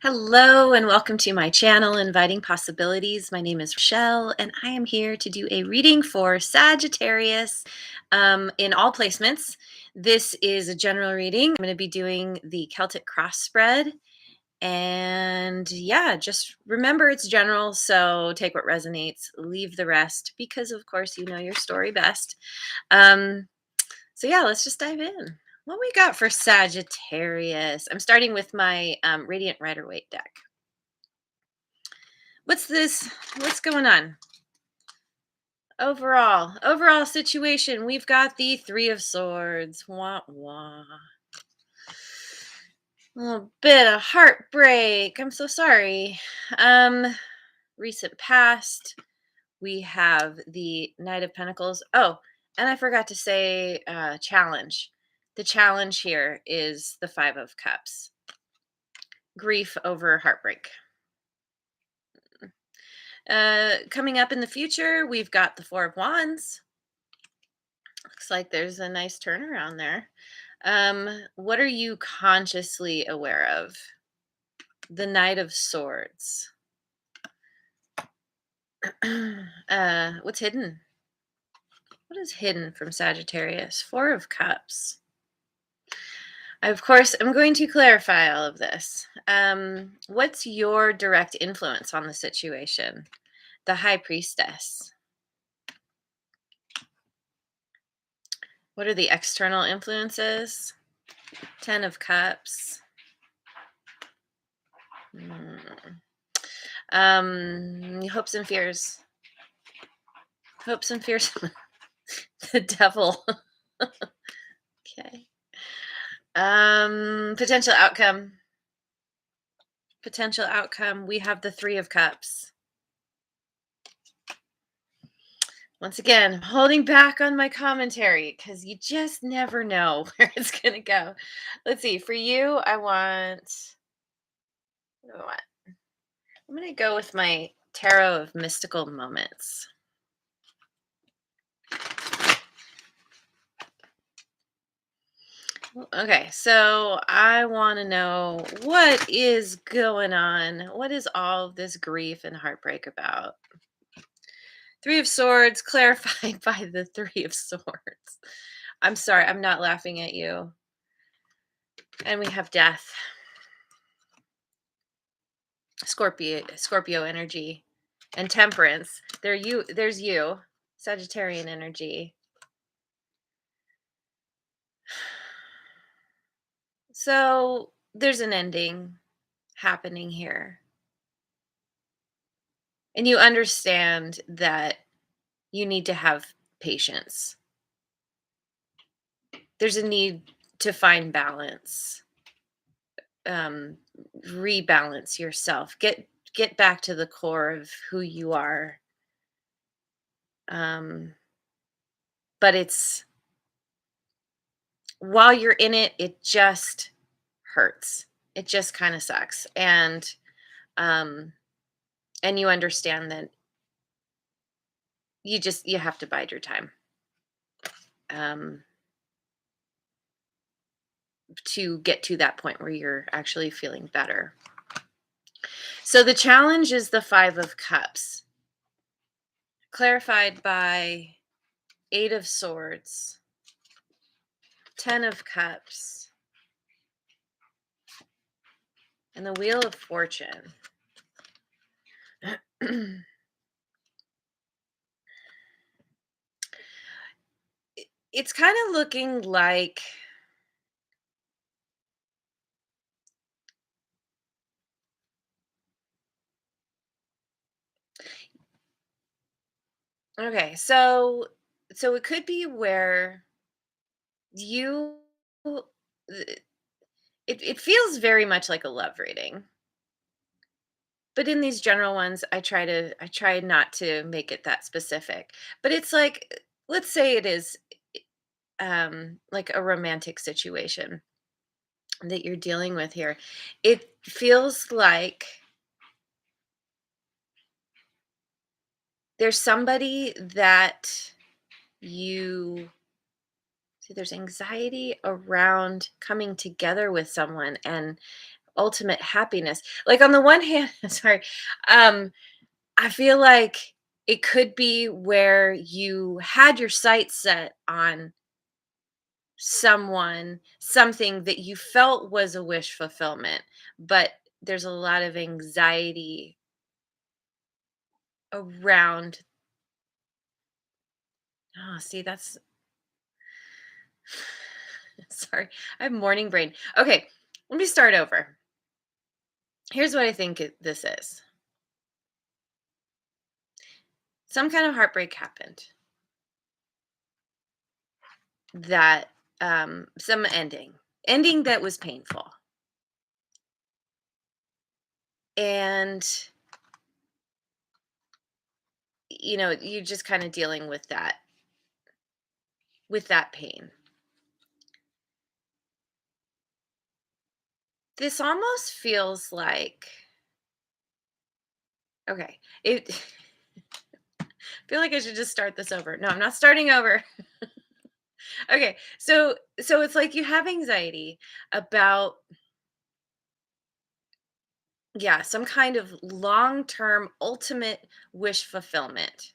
Hello and welcome to my channel, Inviting Possibilities. My name is Rochelle and I am here to do a reading for Sagittarius in all placements. This is a general reading. I'm going to be doing the Celtic cross spread. And yeah, just remember it's general, so take what resonates, leave the rest, because of course you know your story best. Um, so yeah, let's just dive in. What we got for Sagittarius? I'm starting with my Radiant Rider-Waite deck. What's this? What's going on? Overall situation, we've got the Three of Swords. Wah, wah. A little bit of heartbreak. I'm so sorry. Recent past, we have the Knight of Pentacles. Oh, and I forgot to say challenge. The challenge here is the Five of Cups. Grief over heartbreak. Coming up in the future, we've got the Four of Wands. Looks like there's a nice turnaround there. What are you consciously aware of? The Knight of Swords. What's hidden? What is hidden from Sagittarius? Four of Cups. Of course, I'm going to clarify all of this. What's your direct influence on the situation? The High Priestess. What are the external influences? Ten of Cups. Hopes and fears. Hopes and fears. The devil. Okay. Potential outcome. Potential outcome. We have the Three of Cups. Once again, I'm holding back on my commentary because you just never know where it's going to go. Let's see. For you, I want. What do I want? I'm going to go with my Tarot of Mystical Moments. Okay, so I want to know what is going on. What is all of this grief and heartbreak about? Three of Swords clarified by the Three of Swords. I'm sorry, I'm not laughing at you. And we have Death. Scorpio energy. And Temperance. There's you. Sagittarian energy. So there's an ending happening here. And you understand that you need to have patience. There's a need to find balance. Rebalance yourself. Get back to the core of who you are. But it's while you're in it, it just hurts. It just kind of sucks. And you understand that you have to bide your time. To get to that point where you're actually feeling better. So the challenge is the Five of Cups, clarified by Eight of Swords, Ten of Cups, and the Wheel of Fortune. It's kind of looking like okay, so it could be where you it feels very much like a love reading. But in these general ones, I try not to make it that specific. But it's like, let's say it is like a romantic situation that you're dealing with here. It feels like there's somebody that you see, there's anxiety around coming together with someone and ultimate happiness. Like on the one hand, sorry, um, I feel like it could be where you had your sights set on someone, something that you felt was a wish fulfillment, but there's a lot of anxiety around. Oh, see, that's sorry. I have morning brain. Okay, let me start over. Here's what I think this is. Some kind of heartbreak happened, that some ending that was painful. And you're just kind of dealing with that pain. This almost feels like, okay, it I feel like I should just start this over. No, I'm not starting over. Okay. So it's like you have anxiety about, yeah, some kind of long-term ultimate wish fulfillment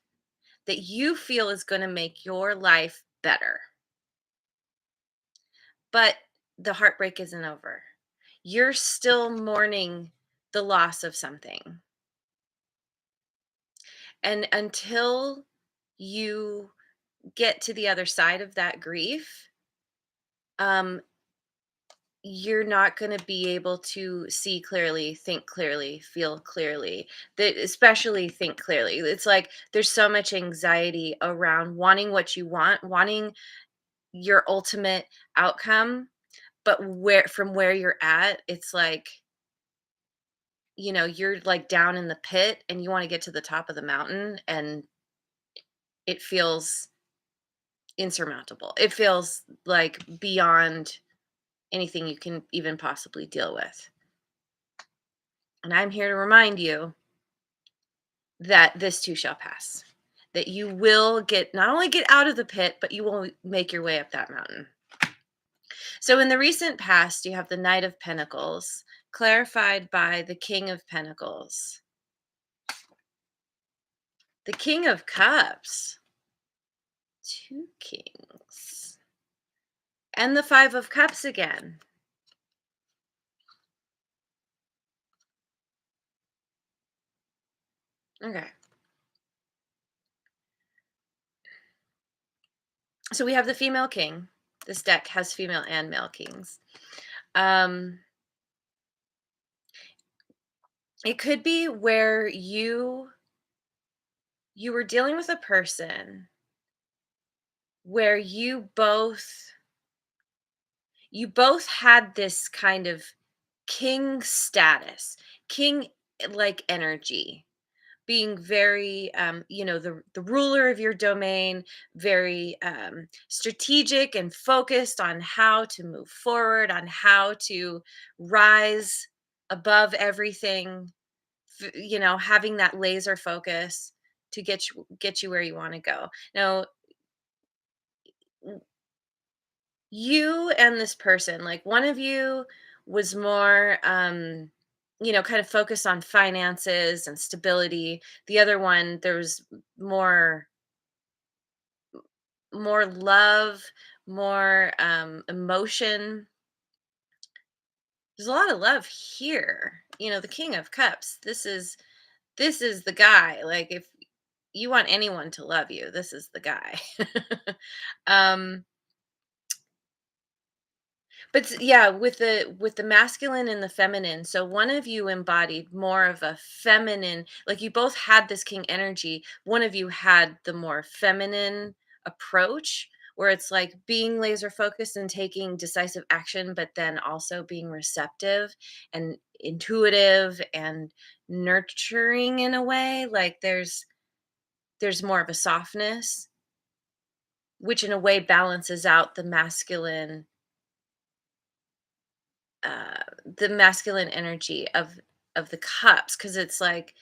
that you feel is going to make your life better. But the heartbreak isn't over. You're still mourning the loss of something. And until you get to the other side of that grief, um, you're not going to be able to see clearly, think clearly, feel clearly, that especially think clearly. It's like there's so much anxiety around wanting what you want, wanting your ultimate outcome, but where you're at, it's like, you're like down in the pit and you want to get to the top of the mountain, and it feels insurmountable. It feels like beyond anything you can even possibly deal with. And I'm here to remind you that this too shall pass. That you will not only get out of the pit, but you will make your way up that mountain. So in the recent past, you have the Knight of Pentacles, clarified by the King of Pentacles, the King of Cups, two kings, and the Five of Cups again. Okay. So we have the female king. This deck has female and male kings. Um, it could be where you were dealing with a person where you both had this kind of king status, king like energy, being very the ruler of your domain, very strategic and focused on how to move forward, on how to rise above everything, having that laser focus to get you where you want to go. Now, you and this person, like one of you was more kind of focused on finances and stability. The other one, there was more more love, more emotion. There's a lot of love here. The King of Cups, this is the guy. Like, if you want anyone to love you, this is the guy. um But yeah, with the masculine and the feminine, so one of you embodied more of a feminine, like you both had this king energy. One of you had the more feminine approach, where it's like being laser focused and taking decisive action, but then also being receptive and intuitive and nurturing in a way. Like there's more of a softness, which in a way balances out the masculine energy of the cups, because it's like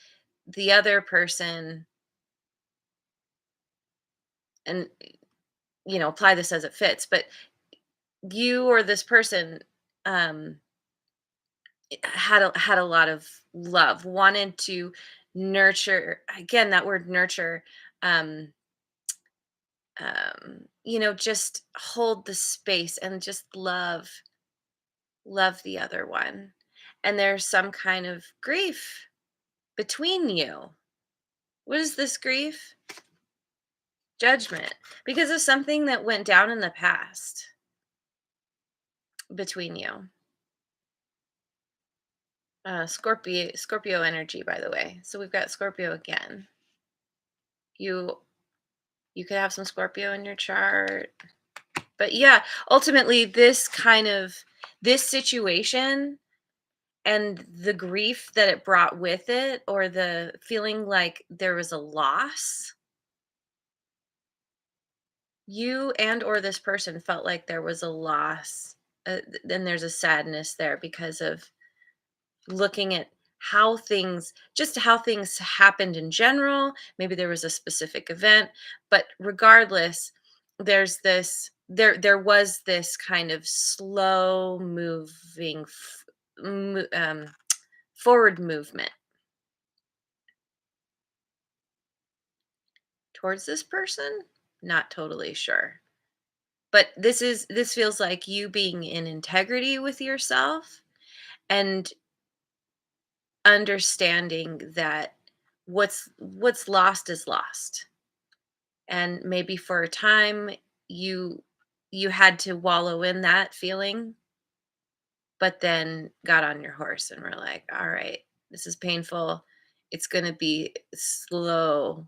the other person, and apply this as it fits, but you or this person, um had a lot of love, wanted to nurture, again, that word nurture, um just hold the space and just love the other one. And there's some kind of grief between you. What is this grief? Judgment, because of something that went down in the past between you. Scorpio energy, by the way. So we've got Scorpio again. You could have some Scorpio in your chart. But yeah, ultimately this situation and the grief that it brought with it, or the feeling like there was a loss, you and or this person felt like there was a loss. Then there's a sadness there because of looking at how things happened in general. Maybe there was a specific event, but regardless, there was this kind of slow moving forward movement towards this person. Not totally sure, but this feels like you being in integrity with yourself, and understanding that what's lost is lost. And maybe for a time you you had to wallow in that feeling, but then got on your horse and were like, all right, this is painful, it's going to be a slow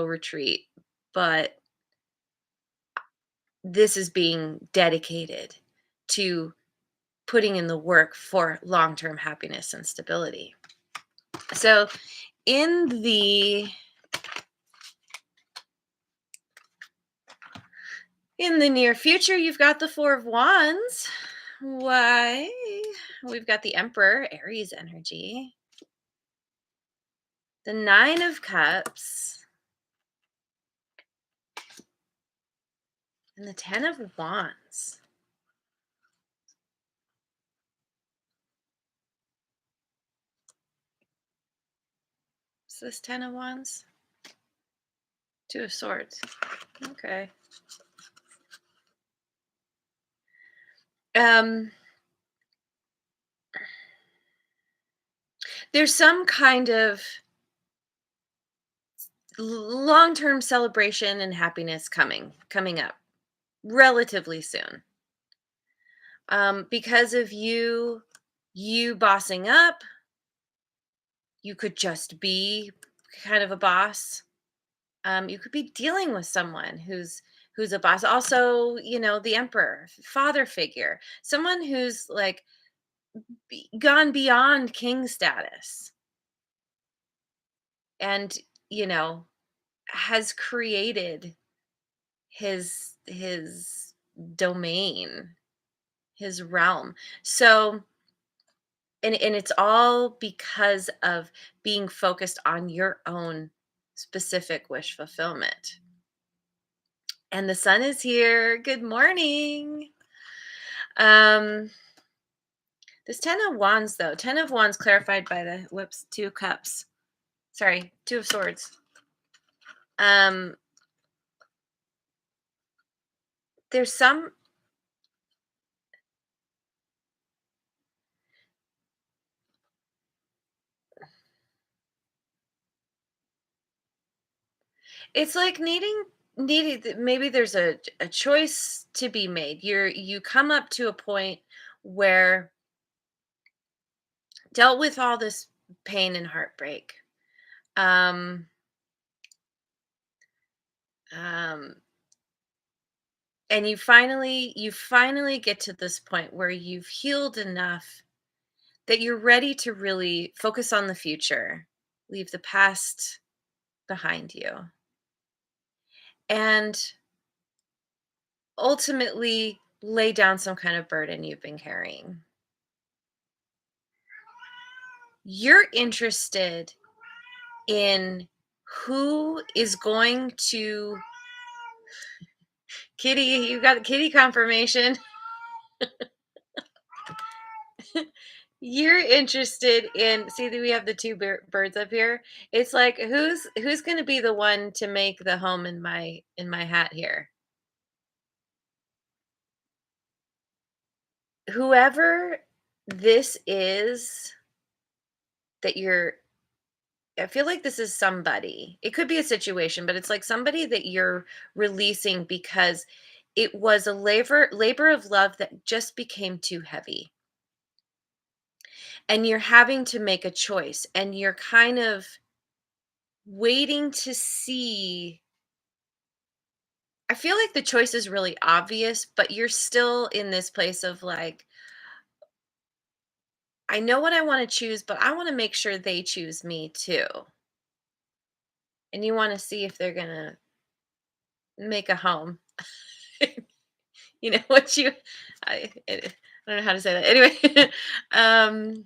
retreat, but this is being dedicated to putting in the work for long-term happiness and stability. So in the near future, you've got the Four of Wands. Why? We've got the Emperor, Aries energy, the Nine of Cups, and the Ten of Wands. Is this Ten of Wands? Two of Swords. Okay. There's some kind of long-term celebration and happiness coming up relatively soon. Because of you bossing up, you could just be kind of a boss. You could be dealing with someone who's a boss. Also, the emperor, father figure, someone who's like gone beyond king status, and you know has created his domain, his realm. So, and it's all because of being focused on your own specific wish fulfillment. And the sun is here. Good morning. Um, this Ten of Wands, though, Ten of Wands clarified by the Two Cups. Sorry, Two of Swords. Um, there's some. It's like needing. Maybe there's a choice to be made. You come up to a point where dealt with all this pain and heartbreak. Um, um, and you finally get to this point where you've healed enough that you're ready to really focus on the future, leave the past behind you, and ultimately lay down some kind of burden you've been carrying. You're interested in who is going to kitty, you got kitty confirmation. You're interested in see that we have the two birds up here. It's like who's going to be the one to make the home in my hat here? Whoever this is that you're I feel like this is somebody. It could be a situation, but it's like somebody that you're releasing because it was a labor of love that just became too heavy. And you're having to make a choice and you're kind of waiting to see. I feel like the choice is really obvious, but you're still in this place of like, I know what I want to choose, but I want to make sure they choose me too. And you want to see if they're going to make a home. You know what you I don't know how to say that. Anyway, um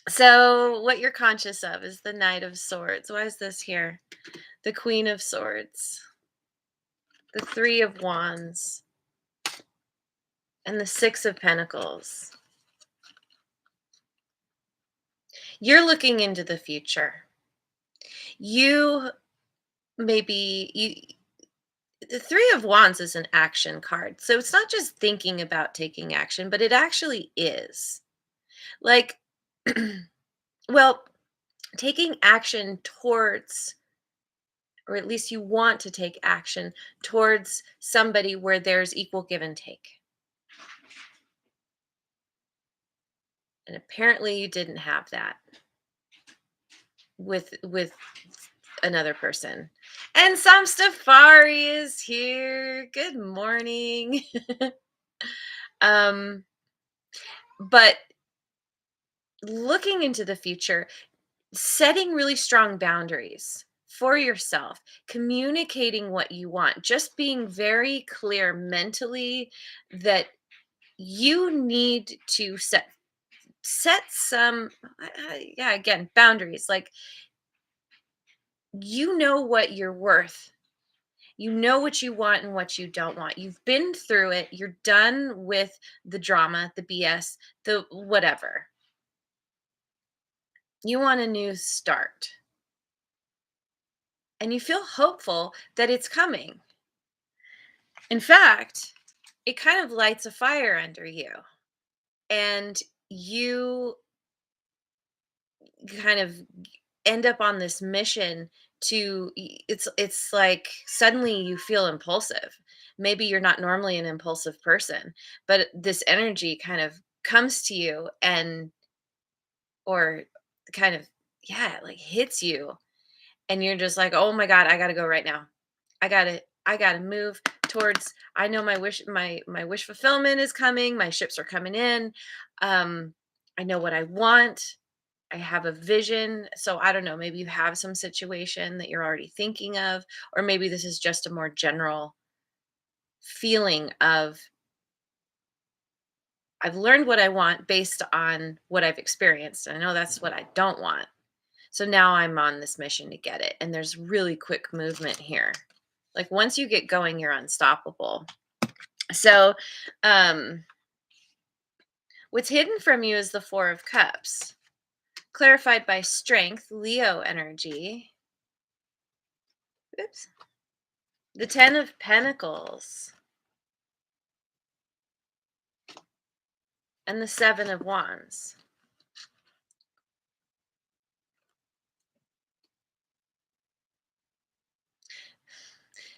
so what you're conscious of is the Knight of Swords. Why is this here? The Queen of Swords, the Three of Wands, and the Six of Pentacles. You're looking into the future. You maybe the Three of Wands is an action card. So it's not just thinking about taking action, but it actually is. Like well, taking action towards or at least you want to take action towards somebody where there's equal give and take. And apparently you didn't have that with another person. And some Stafari is here. Good morning. um but looking into the future, setting really strong boundaries for yourself, communicating what you want, just being very clear mentally that you need to set some yeah, again, boundaries. Like you know what you're worth. You know what you want and what you don't want. You've been through it. You're done with the drama, the BS, the whatever. You want a new start. And you feel hopeful that it's coming. In fact, it kind of lights a fire under you. And you kind of end up on this mission it's like suddenly you feel impulsive. Maybe you're not normally an impulsive person, but this energy kind of comes to you and or kind of yeah, like hits you and you're just like, "Oh my god, I got to go right now. I got to move towards I know my wish fulfillment is coming. My ships are coming in. Um I know what I want. I have a vision." So I don't know, maybe you have some situation that you're already thinking of, or maybe this is just a more general feeling of I've learned what I want based on what I've experienced. I know that's what I don't want. So now I'm on this mission to get it. And there's really quick movement here. Like once you get going, you're unstoppable. So what's hidden from you is the Four of Cups, clarified by strength, Leo energy. Oops. The Ten of Pentacles and the Seven of Wands.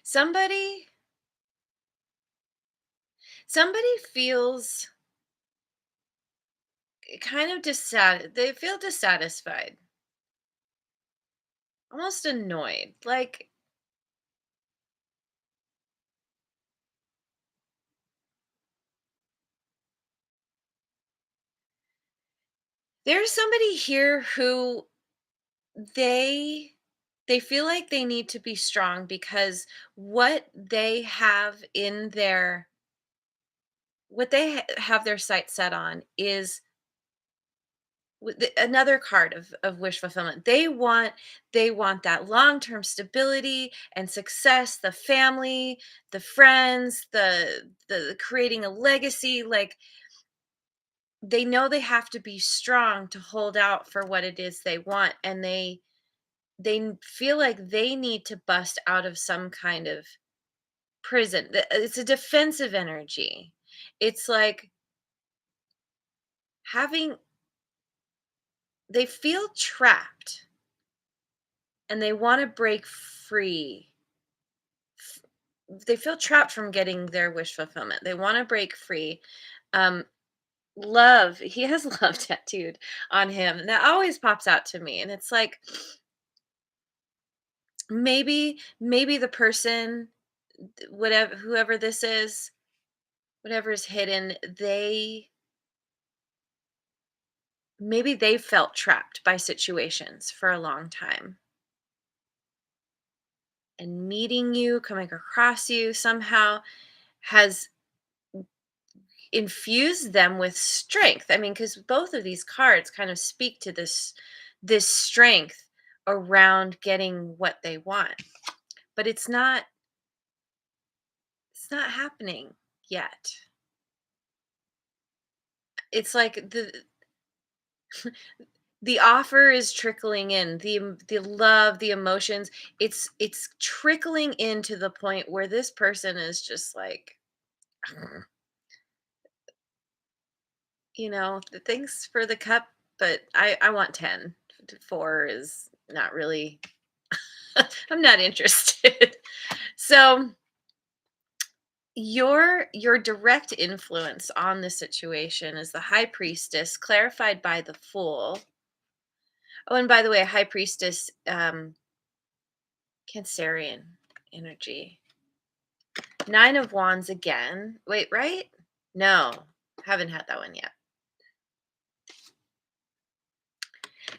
Somebody somebody feels kind of they feel dissatisfied, almost annoyed. Like there's somebody here who they they feel like they need to be strong because what they have in their what they have their sights set on is another card of wish fulfillment. They want that long-term stability and success, the family, the friends, the creating a legacy. Like they know they have to be strong to hold out for what it is they want, and they feel like they need to bust out of some kind of prison. It's a defensive energy. It's like having they feel trapped and they want to break free. They feel trapped from getting their wish fulfillment. They want to break free. Um, love, he has love tattooed on him. And that always pops out to me. And it's like maybe the person, whatever whoever this is, whatever is hidden, maybe they felt trapped by situations for a long time. And meeting you, coming across you somehow has infused them with strength. I mean, because both of these cards kind of speak to this strength around getting what they want. But it's not happening yet. It's like the offer is trickling in, the love, the emotions, it's trickling in to the point where this person is just like, thanks for the cup, but I want 10. 4 is not really. I'm not interested. So your direct influence on the situation is the high priestess, clarified by the fool. Oh, and by the way, high priestess, Cancerian energy. 9 of wands again. Wait, right? No, haven't had that one yet.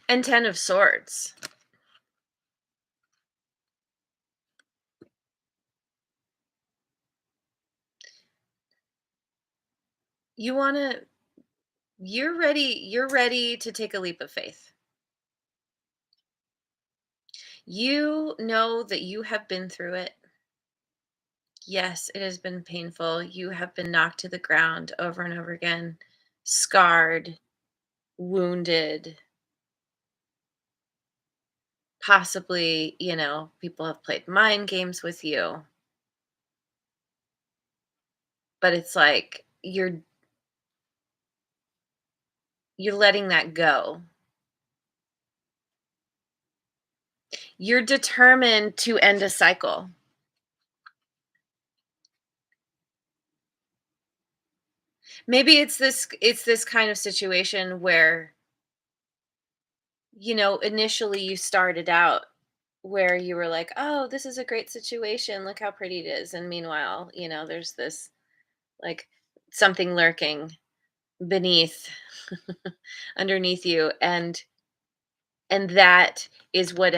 And 10 of swords. You want to you're ready to take a leap of faith. You know that you have been through it. Yes, it has been painful. You have been knocked to the ground over and over again, scarred, wounded. Possibly, people have played mind games with you, but it's like you're letting that go. You're determined to end a cycle. Maybe it's this kind of situation where, initially you started out where you were like, "Oh, this is a great situation. Look how pretty it is." And meanwhile, there's this, like, something lurking beneath underneath you, and that is what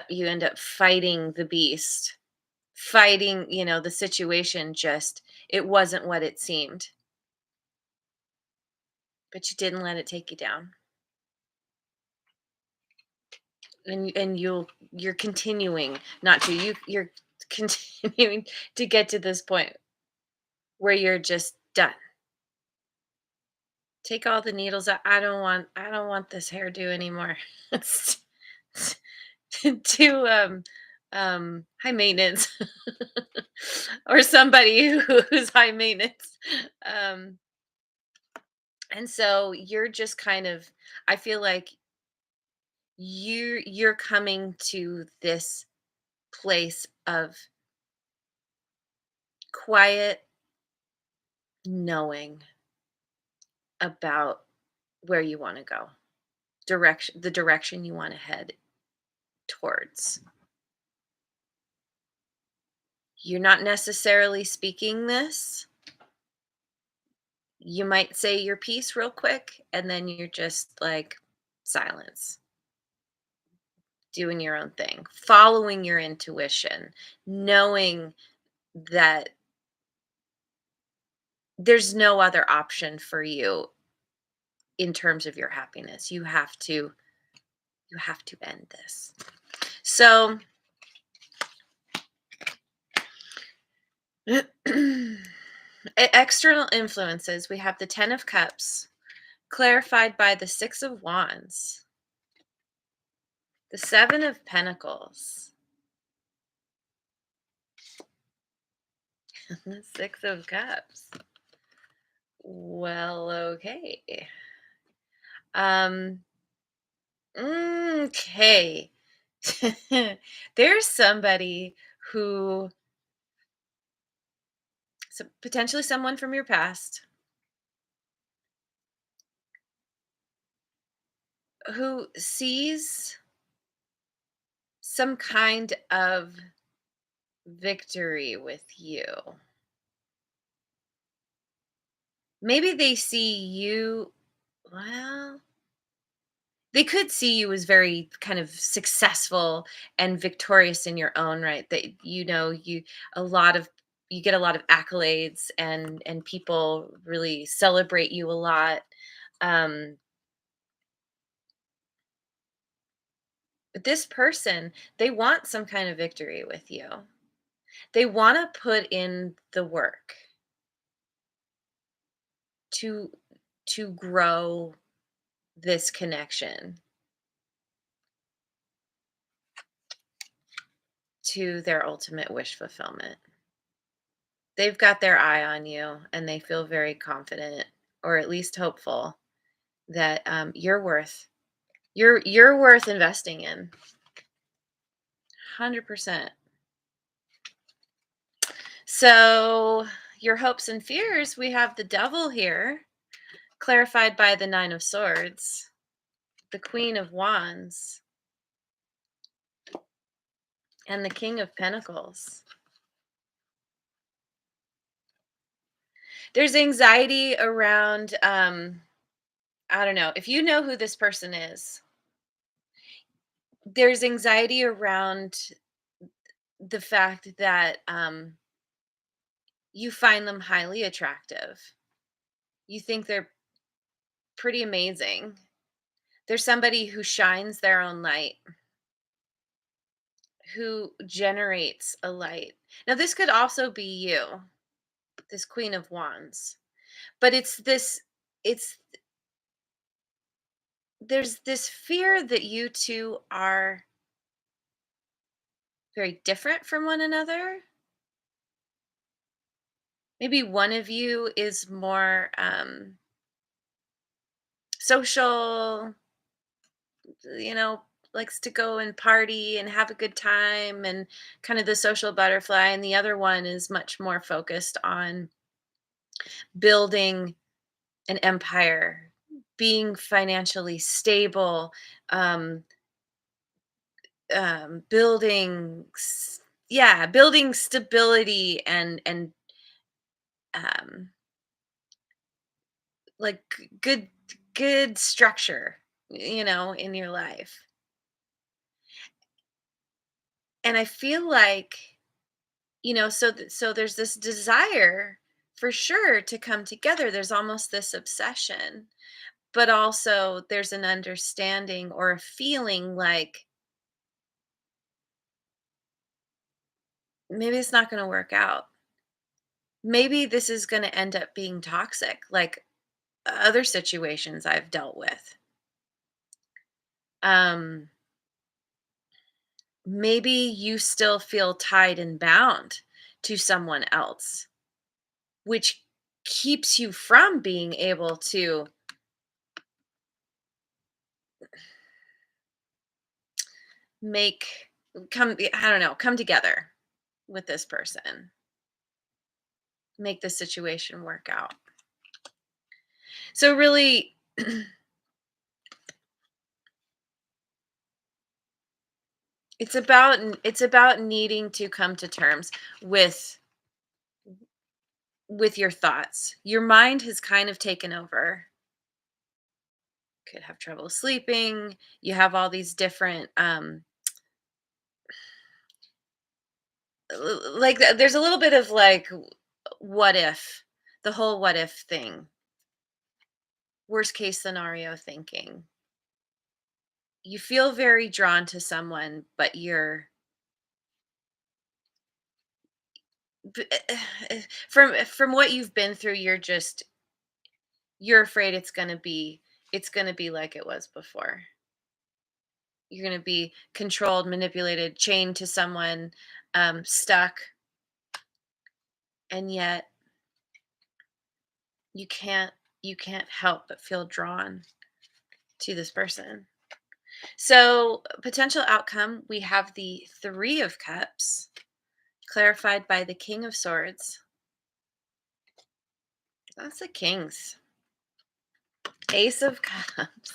you end up fighting the beast. Fighting, the situation, just it wasn't what it seemed, but you didn't let it take you down. And you're continuing not to. You're continuing to get to this point where you're just done. Take all the needles out. I don't want this hairdo anymore. It's too high maintenance. Or somebody who's high maintenance. Um and so you're just kind of, I feel like you're coming to this place of quiet knowing about where you want to go, the direction you want to head towards. You're not necessarily speaking this. You might say your piece real quick, and then you're just like silence, doing your own thing, following your intuition, knowing that there's no other option for you in terms of your happiness. You have to end this. So external influences, we have the 10 of cups, clarified by the 6 of Wands, the 7 of Pentacles, and the 6 of Cups. Well, okay. Um, okay. There's somebody who, so potentially someone from your past, who sees some kind of victory with you. Maybe they see you, well, they could see you as very kind of successful and victorious in your own right, that a lot of you get a lot of accolades, and people really celebrate you a lot. um but this person, they want some kind of victory with you. They want to put in the work to grow this connection to their ultimate wish fulfillment. They've got their eye on you, and they feel very confident, or at least hopeful, that you're worth investing in. 100%. So your hopes and fears, we have the devil here, clarified by the 9 of Swords, the Queen of Wands, and the King of Pentacles. There's anxiety around, I don't know, if you know who this person is, there's anxiety around the fact that you find them highly attractive. You think they're pretty amazing. There's somebody who shines their own light, who generates a light. Now, this could also be you, this Queen of Wands, but it's, there's this fear that you two are very different from one another. Maybe one of you is more social, you know, likes to go and party and have a good time and kind of the social butterfly. And the other one is much more focused on building an empire, being financially stable, um, building, yeah, building stability and like good structure, in your life. And I feel like, so there's this desire for sure to come together. There's almost this obsession, but also there's an understanding or a feeling like maybe it's not going to work out. Maybe this is going to end up being toxic, like other situations I've dealt with. Um, Maybe you still feel tied and bound to someone else, which keeps you from being able to make I don't know, come together with this person, make the situation work out. So really, it's about needing to come to terms with your thoughts. Your mind has kind of taken over. Could have trouble sleeping. You have all these different there's a little bit of like, what if, the whole what if thing, worst case scenario thinking. You feel very drawn to someone, but b- from what you've been through, you're just, you're afraid it's going to be like it was before. You're going to be controlled, manipulated, chained to someone, stuck, and yet you can't you can't help but feel drawn to this person. So, potential outcome, we have the 3 of cups clarified by the King of Swords. That's the Kings. Ace of Cups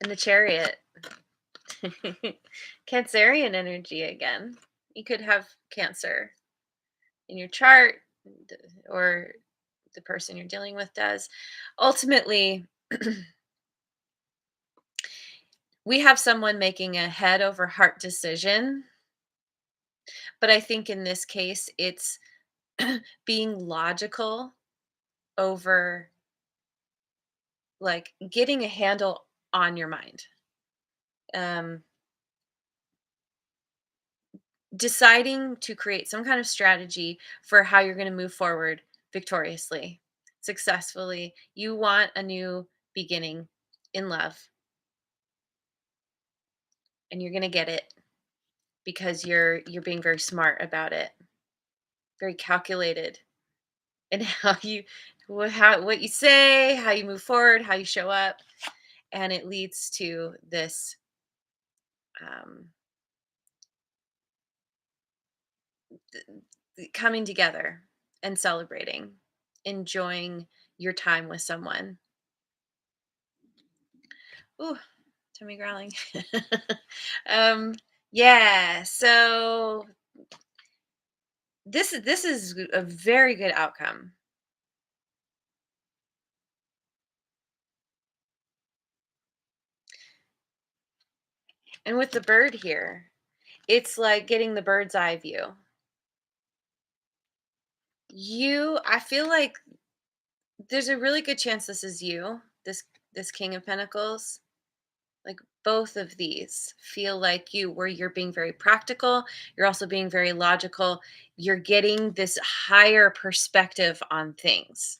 and the Chariot. Cancerian energy again. You could have Cancer in your chart, or the person you're dealing with does. Ultimately, we have someone making a head over heart decision, but I think in this case, it's being logical over like getting a handle on your mind. Um, Deciding to create some kind of strategy for how you're going to move forward victoriously, successfully. You want a new beginning in love, and you're going to get it because you're being very smart about it, very calculated in how you what you say, how you move forward, how you show up, and it leads to this um, coming together and celebrating, enjoying your time with someone. Ooh, tummy growling. um, yeah. So this is a very good outcome. And with the bird here, it's like getting the bird's eye view. I feel like there's a really good chance this is you, this King of Pentacles. Like both of these feel like you, where you're being very practical, you're also being very logical, you're getting this higher perspective on things.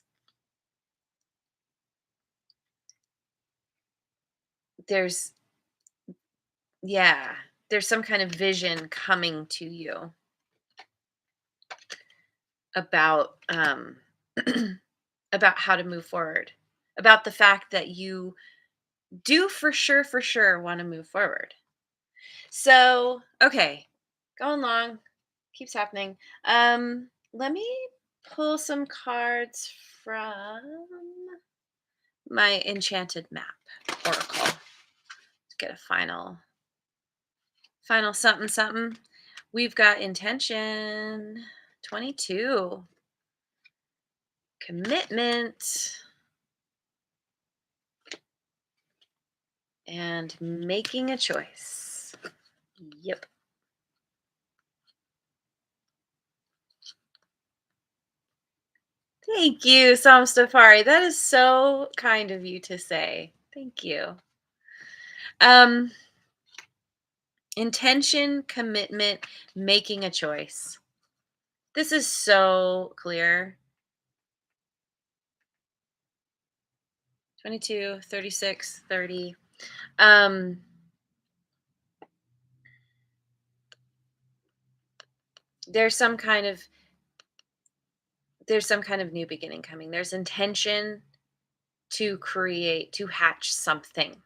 There's, yeah, there's some kind of vision coming to you about about how to move forward, about the fact that you do for sure want to move forward. So, okay, going long, keeps happening. Let me pull some cards from my enchanted map oracle to get a final something something. We've got intention 22, commitment, and making a choice. Yep. Thank you, Samstafari. That is so kind of you to say. Thank you. Um, Intention, commitment, making a choice. This is so clear. 22, 36, 30. Um, there's some kind of new beginning coming. There's intention to create, to hatch something.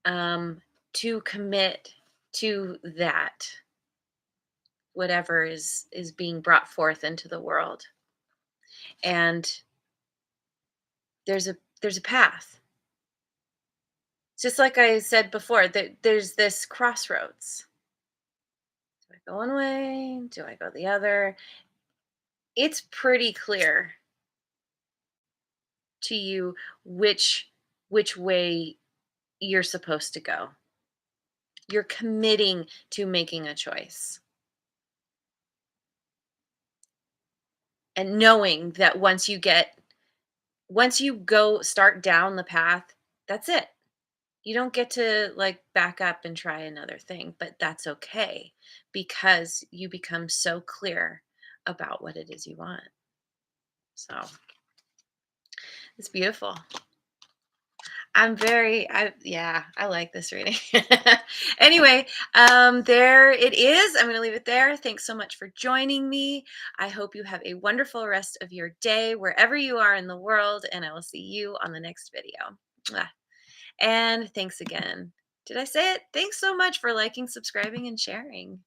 Um, to commit to that, whatever is being brought forth into the world. And there's a path. Just like I said before, that there's this crossroads. Do I go one way? Do I go the other? It's pretty clear to you which way you're supposed to go. You're committing to making a choice. And knowing that once you go start down the path, that's it. You don't get to like back up and try another thing, but that's okay because you become so clear about what it is you want. So it's beautiful. Yeah, I like this reading. Anyway, there it is. I'm going to leave it there. Thanks so much for joining me. I hope you have a wonderful rest of your day wherever you are in the world, and I will see you on the next video. Mwah. And thanks again. Did I say it? Thanks so much for liking, subscribing, and sharing.